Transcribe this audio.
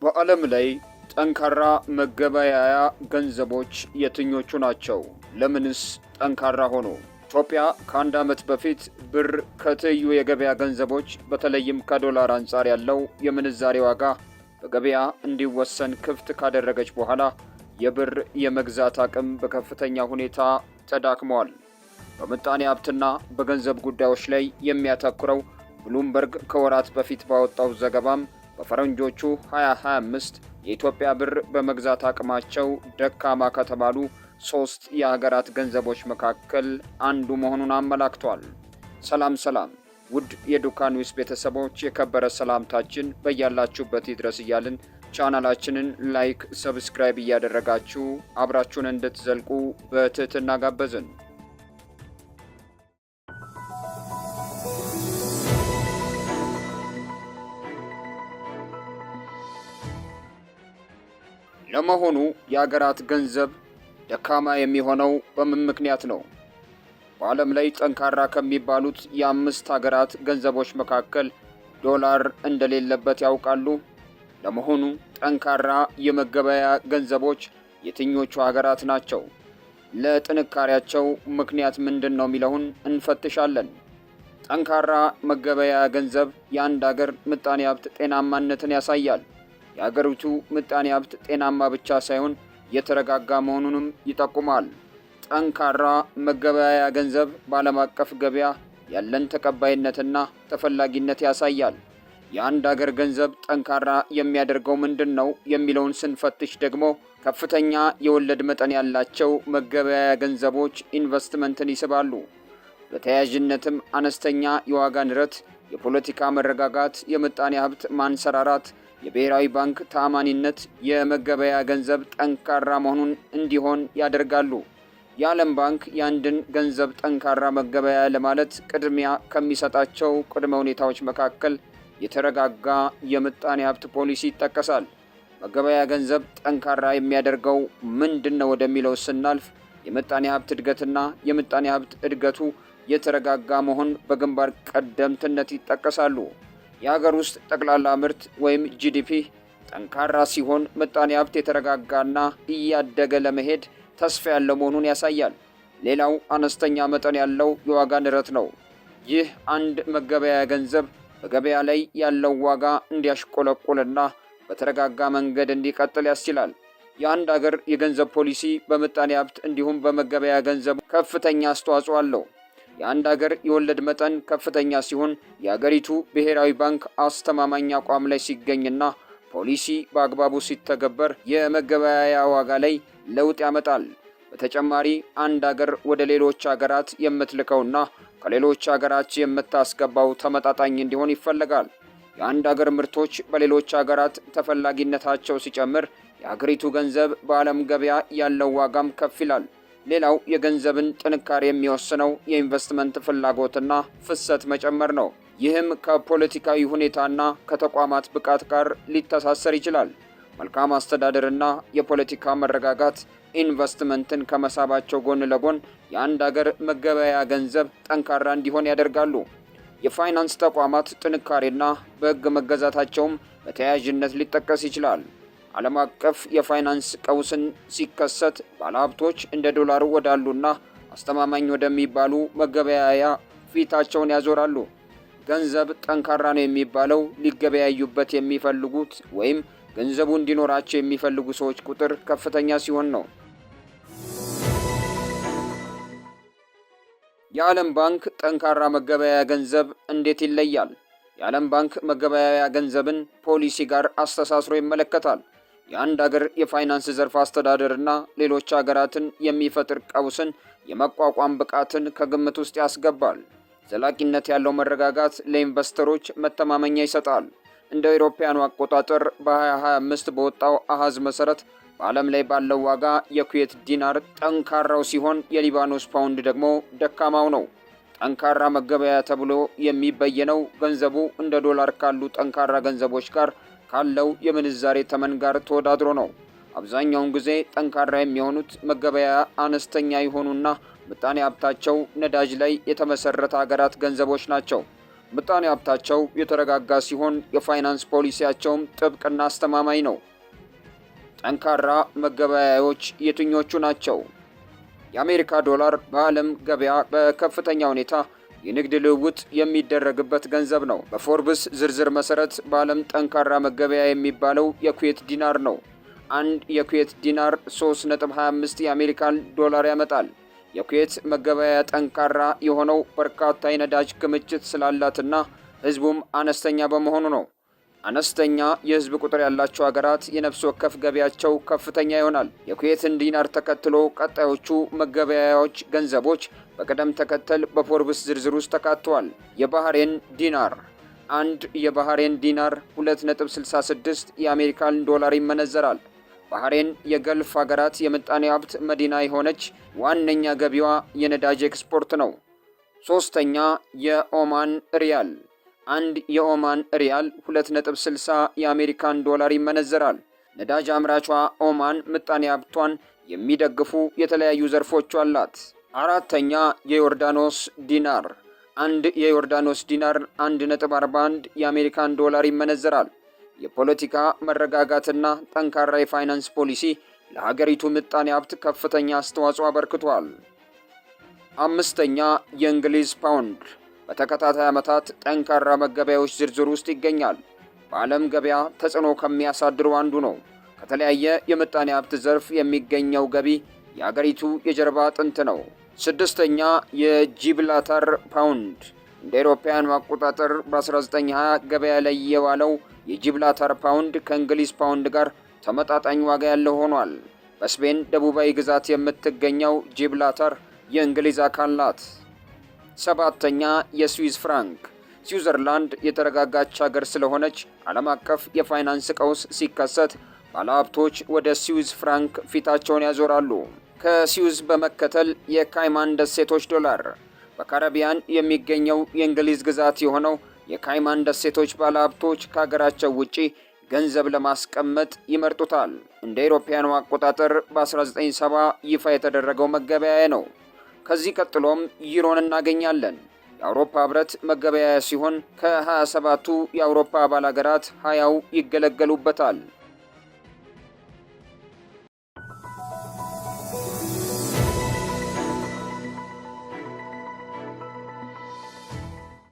በዓለም ላይ ጠንካራ መገበያያ ገንዘቦች የትኞቹ ናቸው? ለምንስ ጠንካራ ሆኑ? ኢትዮጵያ ከአንድ ዓመት በፊት ብር ከትይዩ የገበያ ገንዘቦች በተለይም ከዶላር አንጻር ያለው የምንዛሬ ዋጋ በገበያ እንዲወሰን ክፍት ካደረገች በኋላ የብር የመግዛት አቅም በከፍተኛ ሁኔታ ተዳክሟል። በምጣኔ ሀብትና በገንዘብ ጉዳዮች ላይ የሚያተኩረው ብሉምበርግ ከወራት በፊት ባወጣው ዘገባም በፈረንጆቹ 2025 የኢትዮጵያ ብር በመግዛት አቅማቸው ደካማ ከተባሉ 3 የሀገራት ገንዘቦች መካከል አንዱ መሆኑን አመላክቷል። ሰላም ውድ የዱካ ኒውስ ቤተሰቦች የከበረ ሰላምታችን በያላችሁበት ይድረስ እያልን ቻናላችንን ላይክ፣ ሰብስክራይብ እያደረጋችሁ አብራችሁን እንድትዘልቁ በትህትና ጋበዝን። ለመሆኑ የሀገራት ገንዘብ ደካማ የሚሆነው በምን ምክንያት ነው? በዓለም ላይ ጠንካራ ከሚባሉት የ5 ሀገራት ገንዘቦች መካከል ዶላር እንደሌለበት ያውቃሉ? ለመሆኑ ጠንካራ የመገበያያ ገንዘቦች የትኞቹ ሀገራት ናቸው? ለጥንካሬያቸው ምክንያት ምንድን ነው የሚለውን እንፈትሻለን። ጠንካራ መገበያያ ገንዘብ የአንድ ሀገር ምጣኔ ሀብት ጤናማነትን ያሳያል። የሀገሪቱ ምጣኔ ሀብት ጤናማ ብቻ ሳይሆን የተረጋጋ መሆኑንም ይጠቁማል። ጠንካራ መገበያያ ገንዘብ በዓለም አቀፍ ገበያ ያለን ተቀባይነትና ተፈላጊነት ያሳያል። የአንድ ሀገር ገንዘብ ጠንካራ የሚያደርገው ምንድን ነው የሚለውን ስንፈትሽ ደግሞ ከፍተኛ የወለድ መጠን ያላቸው መገበያያ ገንዘቦች ኢንቨስትመንትን ይስባሉ። በተያያዥነትም አነስተኛ የዋጋ ንረት፣ የፖለቲካ መረጋጋት፣ የምጣኔ ሀብት ማንሰራራት፣ የብሔራዊ ባንክ ተአማኒነት የመገበያያ ገንዘብ ጠንካራ መሆኑን እንዲሆን ያደርጋሉ። የዓለም ባንክ የአንድን ገንዘብ ጠንካራ መገበያያ ለማለት ቅድሚያ ከሚሰጣቸው ቅድመ ሁኔታዎች መካከል የተረጋጋ የምጣኔ ሀብት ፖሊሲ ይጠቀሳል። መገበያያ ገንዘብ ጠንካራ የሚያደርገው ምንድን ነው ወደሚለው ስናልፍ የምጣኔ ሀብት እድገትና የምጣኔ ሀብት እድገቱ የተረጋጋ መሆን በግንባር ቀደምትነት ይጠቀሳሉ። የሀገር ውስጥ ጠቅላላ ምርት ወይም ጂዲፒ ጠንካራ ሲሆን ምጣኔ ሀብት የተረጋጋና እያደገ ለመሄድ ተስፋ ያለው መሆኑን ያሳያል። ሌላው አነስተኛ መጠን ያለው የዋጋ ንረት ነው። ይህ አንድ መገበያያ ገንዘብ በገበያ ላይ ያለው ዋጋ እንዲያሽቆለቁልና በተረጋጋ መንገድ እንዲቀጥል ያስችላል። የአንድ ሀገር የገንዘብ ፖሊሲ በምጣኔ ሀብት እንዲሁም በመገበያያ ገንዘብ ከፍተኛ አስተዋጽኦ አለው። የአንድ ሀገር የወለድ መጠን ከፍተኛ ሲሆን የሀገሪቱ ብሔራዊ ባንክ አስተማማኝ አቋም ላይ ሲገኝና ፖሊሲ በአግባቡ ሲተገበር የመገበያያ ዋጋ ላይ ለውጥ ያመጣል። በተጨማሪ አንድ ሀገር ወደ ሌሎች ሀገራት የምትልከውና ከሌሎች ሀገራት የምታስገባው ተመጣጣኝ እንዲሆን ይፈለጋል። የአንድ ሀገር ምርቶች በሌሎች ሀገራት ተፈላጊነታቸው ሲጨምር የሀገሪቱ ገንዘብ በዓለም ገበያ ያለው ዋጋም ከፍ ይላል። ሌላው የገንዘብን ጥንካሬ የሚወስነው የኢንቨስትመንት ፍላጎትና ፍሰት መጨመር ነው። ይህም ከፖለቲካዊ ሁኔታና ከተቋማት ብቃት ጋር ሊተሳሰር ይችላል። መልካም አስተዳደርና የፖለቲካ መረጋጋት ኢንቨስትመንትን ከመሳባቸው ጎን ለጎን የአንድ ሀገር መገበያያ ገንዘብ ጠንካራ እንዲሆን ያደርጋሉ። የፋይናንስ ተቋማት ጥንካሬና በሕግ መገዛታቸውም በተያያዥነት ሊጠቀስ ይችላል። ዓለም አቀፍ የፋይናንስ ቀውስን ሲከሰት ባለሀብቶች እንደ ዶላር ወዳሉና አስተማማኝ ወደሚባሉ መገበያያ ፊታቸውን ያዞራሉ። ገንዘብ ጠንካራ ነው የሚባለው ሊገበያዩበት የሚፈልጉት ወይም ገንዘቡ እንዲኖራቸው የሚፈልጉ ሰዎች ቁጥር ከፍተኛ ሲሆን ነው። የዓለም ባንክ ጠንካራ መገበያያ ገንዘብ እንዴት ይለያል? የዓለም ባንክ መገበያያ ገንዘብን ፖሊሲ ጋር አስተሳስሮ ይመለከታል። የአንድ ሀገር የፋይናንስ ዘርፍ አስተዳደርና ሌሎች ሀገራትን የሚፈጥር ቀውስን የመቋቋም ብቃትን ከግምት ውስጥ ያስገባል። ዘላቂነት ያለው መረጋጋት ለኢንቨስተሮች መተማመኛ ይሰጣል። እንደ አውሮፓውያኑ አቆጣጠር በ2025 በወጣው አሃዝ መሰረት በዓለም ላይ ባለው ዋጋ የኩዌት ዲናር ጠንካራው ሲሆን የሊባኖስ ፓውንድ ደግሞ ደካማው ነው። ጠንካራ መገበያያ ተብሎ የሚበየነው ገንዘቡ እንደ ዶላር ካሉ ጠንካራ ገንዘቦች ጋር ካለው የምንዛሬ ተመን ጋር ተወዳድሮ ነው። አብዛኛውን ጊዜ ጠንካራ የሚሆኑት መገበያያ አነስተኛ የሆኑና ምጣኔ ሀብታቸው ነዳጅ ላይ የተመሰረተ ሀገራት ገንዘቦች ናቸው። ምጣኔ ሀብታቸው የተረጋጋ ሲሆን የፋይናንስ ፖሊሲያቸውም ጥብቅና አስተማማኝ ነው። ጠንካራ መገበያያዎች የትኞቹ ናቸው? የአሜሪካ ዶላር በዓለም ገበያ በከፍተኛ ሁኔታ የንግድ ልውውጥ የሚደረግበት ገንዘብ ነው። በፎርብስ ዝርዝር መሰረት በዓለም ጠንካራ መገበያ የሚባለው የኩዌት ዲናር ነው። አንድ የኩዌት ዲናር 3.25 የአሜሪካን ዶላር ያመጣል። የኩዌት መገበያያ ጠንካራ የሆነው በርካታ የነዳጅ ክምችት ስላላትና ህዝቡም አነስተኛ በመሆኑ ነው። አነስተኛ የህዝብ ቁጥር ያላቸው ሀገራት የነፍስ ወከፍ ገቢያቸው ከፍተኛ ይሆናል። የኩዌትን ዲናር ተከትሎ ቀጣዮቹ መገበያያዎች ገንዘቦች በቅደም ተከተል በፎርብስ ዝርዝር ውስጥ ተካተዋል። የባህሬን ዲናር አንድ የባህሬን ዲናር 2.66 የአሜሪካን ዶላር ይመነዘራል። ባህሬን የገልፍ ሀገራት የምጣኔ ሀብት መዲና የሆነች ዋነኛ ገቢዋ የነዳጅ ኤክስፖርት ነው። ሶስተኛ የኦማን ሪያል አንድ የኦማን ሪያል 2.60 የአሜሪካን ዶላር ይመነዘራል። ነዳጅ አምራቿ ኦማን ምጣኔ ሀብቷን የሚደግፉ የተለያዩ ዘርፎች አላት። አራተኛ የዮርዳኖስ ዲናር አንድ የዮርዳኖስ ዲናር 1.41 የአሜሪካን ዶላር ይመነዘራል። የፖለቲካ መረጋጋትና ጠንካራ የፋይናንስ ፖሊሲ ለሀገሪቱ ምጣኔ ሀብት ከፍተኛ አስተዋጽኦ አበርክቷል። አምስተኛ የእንግሊዝ ፓውንድ በተከታታይ ዓመታት ጠንካራ መገበያዎች ዝርዝር ውስጥ ይገኛል። በዓለም ገበያ ተጽዕኖ ከሚያሳድሩ አንዱ ነው። ከተለያየ የምጣኔ ሀብት ዘርፍ የሚገኘው ገቢ የሀገሪቱ የጀርባ አጥንት ነው። ስድስተኛ የጂብላተር ፓውንድ እንደ አውሮፓውያን አቆጣጠር በ1920 ገበያ ላይ የዋለው የጂብላተር ፓውንድ ከእንግሊዝ ፓውንድ ጋር ተመጣጣኝ ዋጋ ያለው ሆኗል። በስፔን ደቡባዊ ግዛት የምትገኘው ጂብላተር የእንግሊዝ አካል ናት። ሰባተኛ የስዊዝ ፍራንክ ስዊዘርላንድ የተረጋጋች ሀገር ስለሆነች ዓለም አቀፍ የፋይናንስ ቀውስ ሲከሰት ባለሀብቶች ወደ ስዊዝ ፍራንክ ፊታቸውን ያዞራሉ። ከስዊዝ በመከተል የካይማን ደሴቶች ዶላር በካሪቢያን የሚገኘው የእንግሊዝ ግዛት የሆነው የካይማን ደሴቶች ባለሀብቶች ከሀገራቸው ውጪ ገንዘብ ለማስቀመጥ ይመርጡታል። እንደ አውሮፓውያኑ አቆጣጠር በ1970 ይፋ የተደረገው መገበያያ ነው። ከዚህ ቀጥሎም ዩሮን እናገኛለን። የአውሮፓ ህብረት መገበያያ ሲሆን ከ27ቱ የአውሮፓ አባል ሀገራት 20ው ይገለገሉበታል።